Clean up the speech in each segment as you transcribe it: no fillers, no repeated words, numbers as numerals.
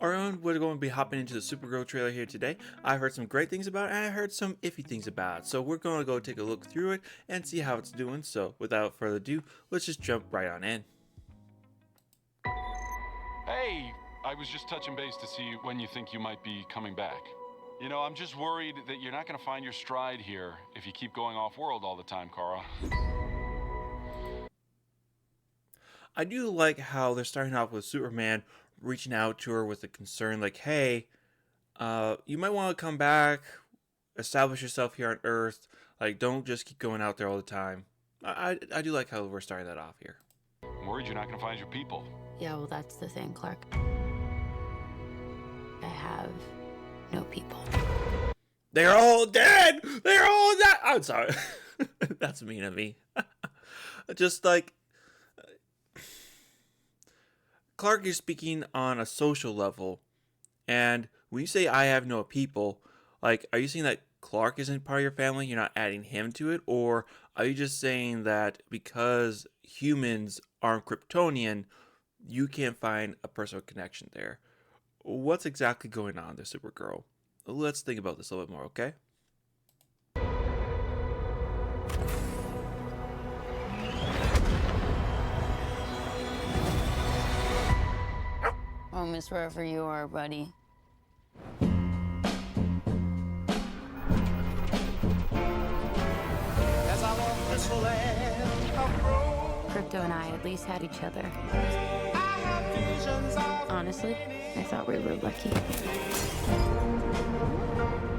Alright, we're going to be hopping into the Supergirl trailer here today. I heard some great things about it, and I heard some iffy things about it. So we're going to go take a look through it and see how it's doing. So without further ado, let's just jump right on in. Hey, I was just touching base to see when you think you might be coming back. You know, I'm just worried that you're not going to find your stride here if you keep going off-world all the time, Kara. I do like how they're starting off with Superman reaching out to her with a concern like, hey, you might want to come back, establish yourself here on Earth. Like, don't just keep going out there all the time. I do like how we're starting that off here. I'm worried you're not going to find your people. Yeah, well, that's the thing, Clark. I have no people. They're all dead! They're all dead! I'm sorry. That's mean of me. Just like, Clark is speaking on a social level, and when you say I have no people, like, are you saying that Clark isn't part of your family, you're not adding him to it, or are you just saying that because humans aren't Kryptonian, you can't find a personal connection there? What's exactly going on there, Supergirl? Let's think about this a little bit more, okay? Home is wherever you are, buddy. Crypto and I at least had each other. Honestly, I thought we were lucky.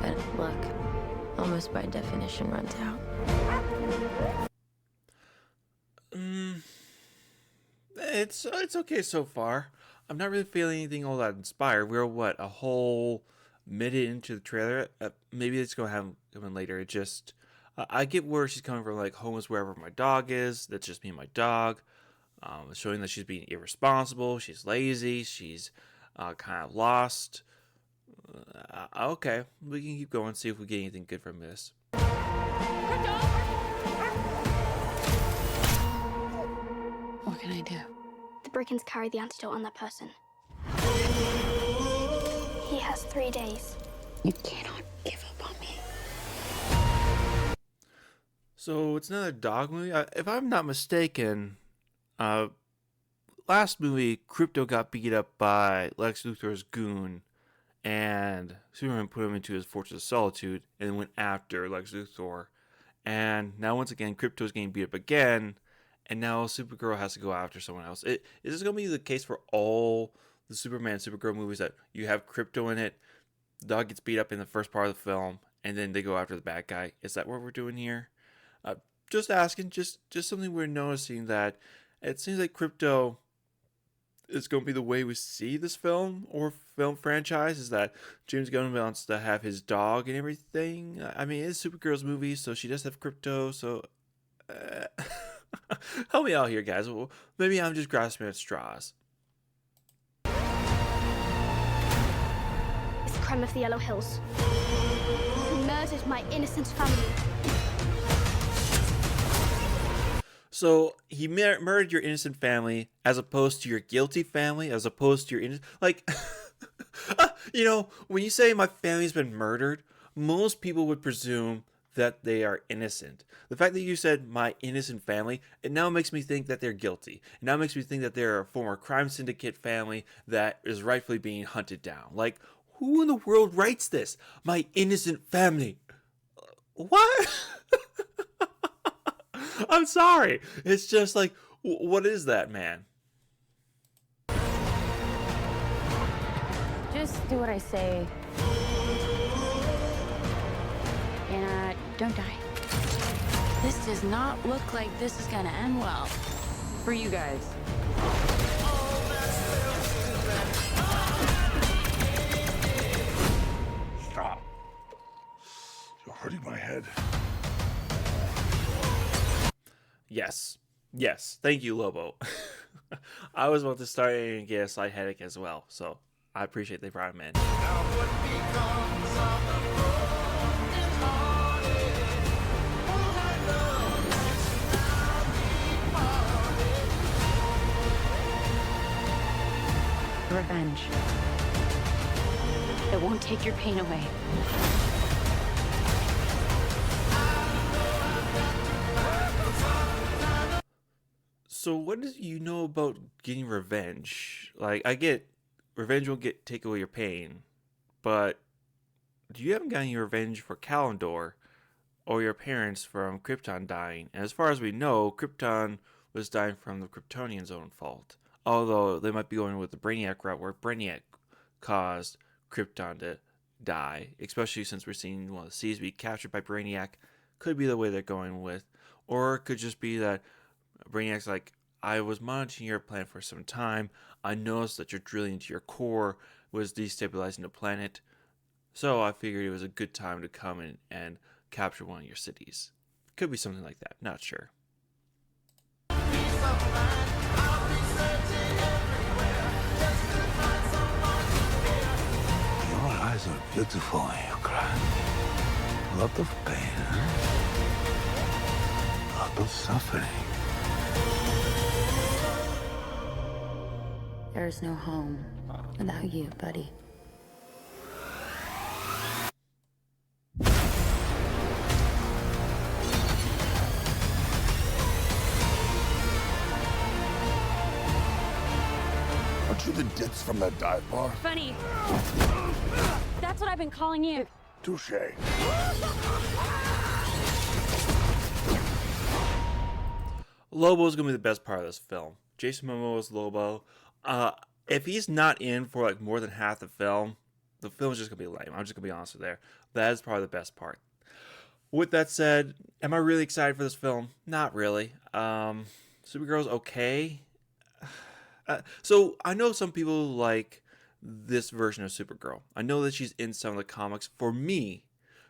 But luck, almost by definition, runs out. It's okay so far. I'm not really feeling anything all that inspired. We're what, a whole minute into the trailer? Maybe it's gonna have come in later. It just I get where she's coming from. Like, home is wherever my dog is. That's just me and my dog. Showing that she's being irresponsible. She's lazy. She's kind of lost. Okay, we can keep going. See if we get anything good from this. What can I do? The Brickens carry the antidote on that person. He has 3 days. You cannot give up on me. So it's another dog movie. If I'm not mistaken, last movie Krypto got beat up by Lex Luthor's goon, and Superman put him into his Fortress of Solitude and then went after Lex Luthor. And now once again, Krypto's getting beat up again, and now Supergirl has to go after someone else. Is this going to be the case for all the Superman Supergirl movies, that you have Krypto in it, the dog gets beat up in the first part of the film, and then they go after the bad guy? Is that what we're doing here? Just asking, just something we're noticing, that it seems like Krypto is going to be the way we see this film or film franchise, is that James Gunn wants to have his dog and everything. I mean, it's Supergirl's movie, so she does have Krypto, so help me out here, guys. Well, maybe I'm just grasping at straws. It's the crime of the Yellow Hills, who murdered my innocent family. So he murdered your innocent family as opposed to your guilty family, as opposed to your innocent, like, you know, when you say my family's been murdered, most people would presume that they are innocent. The fact that you said my innocent family, it now makes me think that they're guilty. It now makes me think that they're a former crime syndicate family that is rightfully being hunted down. Like, who in the world writes this? My innocent family. What? I'm sorry. It's just like, what is that, man? Just do what I say. And don't die. This does not look like this is gonna end well for you guys. Stop. You're hurting my head. Yes. Yes. Thank you, Lobo. I was about to start and get a slight headache as well, so I appreciate they brought him in. Revenge. It won't take your pain away. So what do you know about getting revenge? Like, I get revenge won't take away your pain, but you haven't gotten any revenge for Kalendor or your parents from Krypton dying. And as far as we know, Krypton was dying from the Kryptonians' own fault. Although they might be going with the Brainiac route where Brainiac caused Krypton to die, especially since we're seeing one of the seas be captured by Brainiac. Could be the way they're going with. Or it could just be that Brainiac's like, I was monitoring your planet for some time. I noticed that your drilling into your core was destabilizing the planet. So I figured it was a good time to come in and capture one of your cities. Could be something like that. Not sure. Your eyes are beautiful when you cry. A lot of pain, huh? A lot of suffering. There's no home without you, buddy. Aren't you the ditz from that dive bar? Funny. That's what I've been calling you. Touche. Lobo's gonna be the best part of this film. Jason Momoa's Lobo. If he's not in for like more than half the film is just gonna be lame. I'm just gonna be honest with you there. That is probably the best part. With that said, am I really excited for this film? Not really. Supergirl's okay. So I know some people like this version of Supergirl. I know that she's in some of the comics. For me,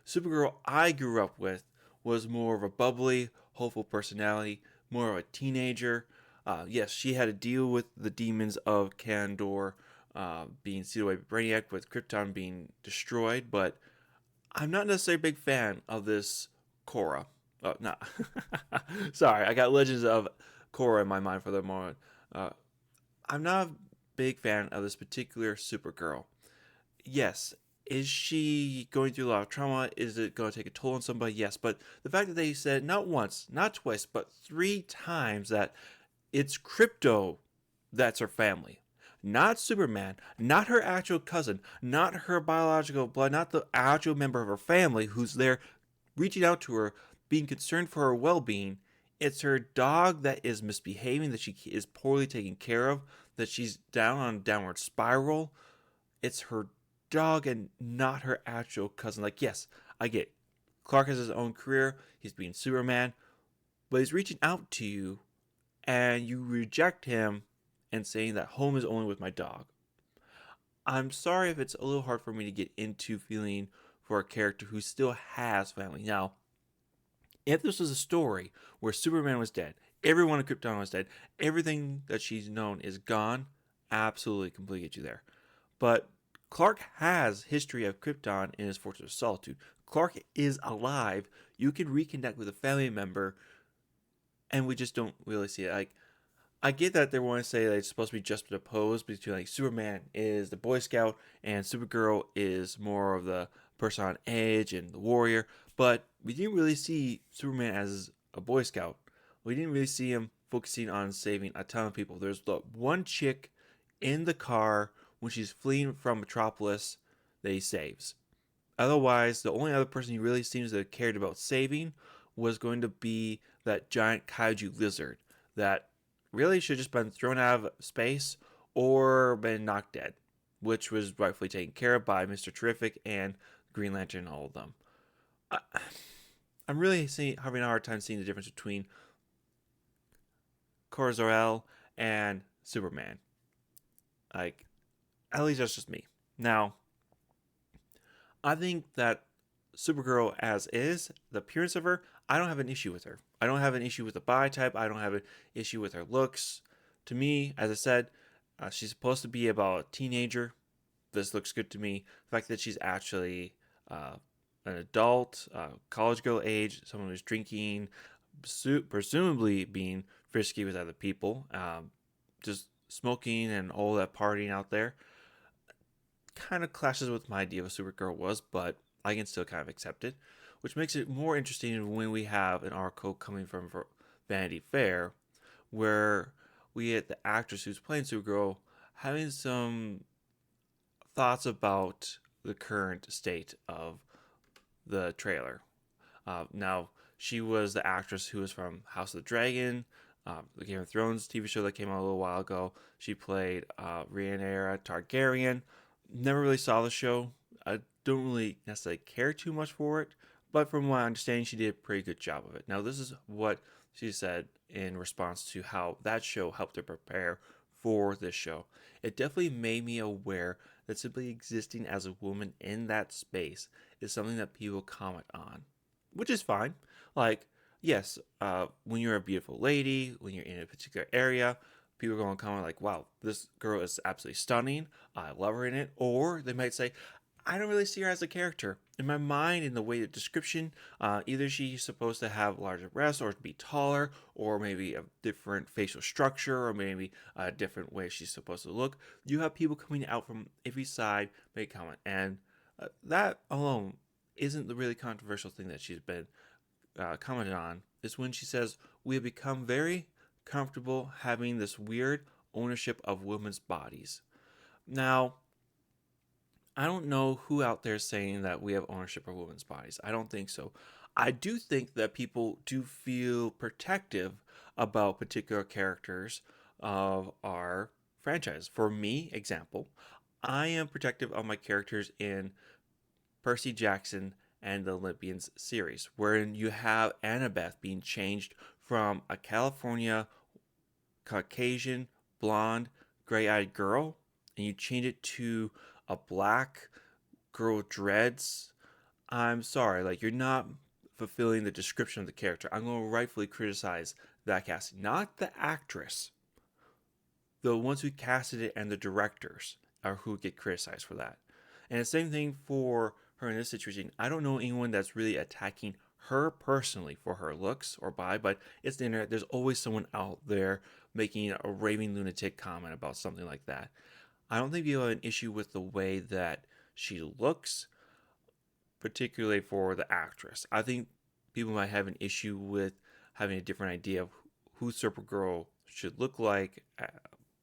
Supergirl I grew up with was more of a bubbly, hopeful personality, more of a teenager. Yes, she had to deal with the demons of Kandor being sealed away by Brainiac, with Krypton being destroyed, but I'm not necessarily a big fan of this Korra. Oh, no. Sorry, I got Legends of Korra in my mind for the moment. I'm not a big fan of this particular Supergirl. Yes, is she going through a lot of trauma? Is it going to take a toll on somebody? Yes, but the fact that they said not once, not twice, but 3 times that it's Crypto that's her family. Not Superman, not her actual cousin, not her biological blood, not the actual member of her family who's there reaching out to her, being concerned for her well-being. It's her dog that is misbehaving, that she is poorly taken care of, that she's down on a downward spiral. It's her dog and not her actual cousin. Like, yes, I get it. Clark has his own career. He's being Superman. But he's reaching out to you and you reject him and saying that home is only with my dog. I'm sorry if it's a little hard for me to get into feeling for a character who still has family. Now, if this was a story where Superman was dead, everyone in Krypton was dead, everything that she's known is gone, absolutely, completely get you there. But Clark has history of Krypton in his Fortress of Solitude. Clark is alive. You can reconnect with a family member, and we just don't really see it. Like, I get that they want to say that it's supposed to be juxtaposed between, like, Superman is the Boy Scout and Supergirl is more of the person on edge and the warrior, but we didn't really see Superman as a Boy Scout. We didn't really see him focusing on saving a ton of people. There's the one chick in the car when she's fleeing from Metropolis that he saves. Otherwise, the only other person he really seems to have cared about saving was going to be that giant kaiju lizard that really should have just been thrown out of space or been knocked dead, which was rightfully taken care of by Mr. Terrific and Green Lantern and all of them. I'm really having a hard time seeing the difference between Kora Zor-El and Superman. Like, at least that's just me. Now, I think that Supergirl as is, the appearance of her, I don't have an issue with her. I don't have an issue with the body type. I don't have an issue with her looks. To me, as I said, she's supposed to be about a teenager. This looks good to me. The fact that she's actually an adult, college girl age, someone who's drinking, presumably being frisky with other people, just smoking and all that partying out there. kind of clashes with my idea of what Supergirl was, but I can still kind of accept it, which makes it more interesting when we have an article coming from Vanity Fair where we get the actress who's playing Supergirl having some thoughts about the current state of the trailer. Now, she was the actress who was from House of the Dragon, the Game of Thrones TV show that came out a little while ago. She played Rhaenyra Targaryen. Never really saw the show. I don't really necessarily care too much for it, but from my understanding, she did a pretty good job of it. Now, this is what she said in response to how that show helped her prepare for this show. It definitely made me aware that simply existing as a woman in that space is something that people comment on, which is fine. Like, yes, when you're a beautiful lady, when you're in a particular area, people are going to comment like, wow, this girl is absolutely stunning. I love her in it. Or they might say, I don't really see her as a character. In my mind, in the way of description, either she's supposed to have larger breasts or be taller, or maybe a different facial structure, or maybe a different way she's supposed to look. You have people coming out from every side make a comment. And that alone isn't the really controversial thing that she's been commented on. Is when she says, we have become very comfortable having this weird ownership of women's bodies. Now, I don't know who out there is saying that we have ownership of women's bodies. I don't think so. I do think that people do feel protective about particular characters of our franchise. For me, example, I am protective of my characters in Percy Jackson and the Olympians series, wherein you have Annabeth being changed from a California Caucasian blonde gray-eyed girl, and you change it to a black girl with dreads. I'm sorry, like, you're not fulfilling the description of the character. I'm going to rightfully criticize that casting, not the actress. The ones who casted it and the directors are who get criticized for that. And the same thing for her in this situation. I don't know anyone that's really attacking her personally for her looks or body, but it's the internet. There's always someone out there making a raving lunatic comment about something like that. I don't think you have an issue with the way that she looks, particularly for the actress. I think people might have an issue with having a different idea of who Supergirl should look like,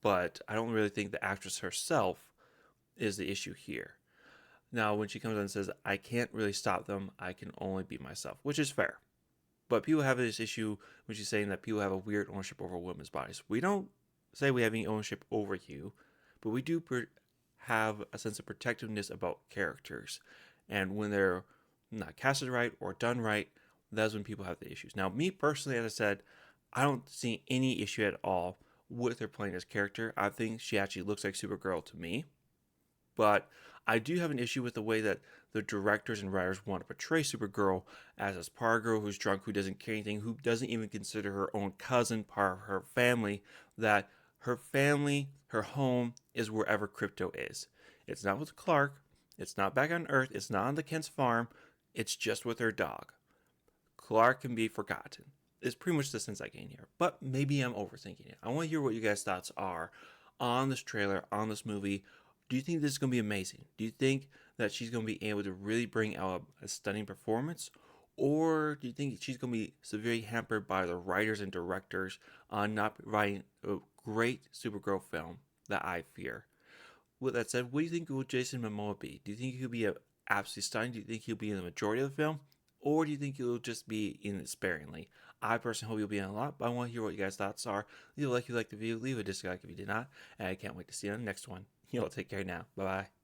but I don't really think the actress herself is the issue here. Now, when she comes on and says, I can't really stop them, I can only be myself, which is fair. But people have this issue when she's saying that people have a weird ownership over women's bodies. We don't say we have any ownership over you, but we do have a sense of protectiveness about characters. And when they're not casted right or done right, that's when people have the issues. Now, me personally, as I said, I don't see any issue at all with her playing this character. I think she actually looks like Supergirl to me. But I do have an issue with the way that the directors and writers want to portray Supergirl as this power girl who's drunk, who doesn't care anything, who doesn't even consider her own cousin part of her family, that her family, her home, is wherever Krypto is. It's not with Clark. It's not back on Earth. It's not on the Kent's farm. It's just with her dog. Clark can be forgotten. It's pretty much the sense I gain here. But maybe I'm overthinking it. I want to hear what you guys' thoughts are on this trailer, on this movie. Do you think this is going to be amazing? Do you think that she's going to be able to really bring out a stunning performance? Or do you think she's going to be severely hampered by the writers and directors on not providing a great Supergirl film that I fear? With that said, what do you think will Jason Momoa be? Do you think he'll be absolutely stunning? Do you think he'll be in the majority of the film? Or do you think he'll just be in it sparingly? I personally hope he'll be in a lot, but I want to hear what you guys' thoughts are. Leave a like if you liked the video, leave a dislike if you did not, and I can't wait to see you on the next one. Y'all take care now. Bye-bye.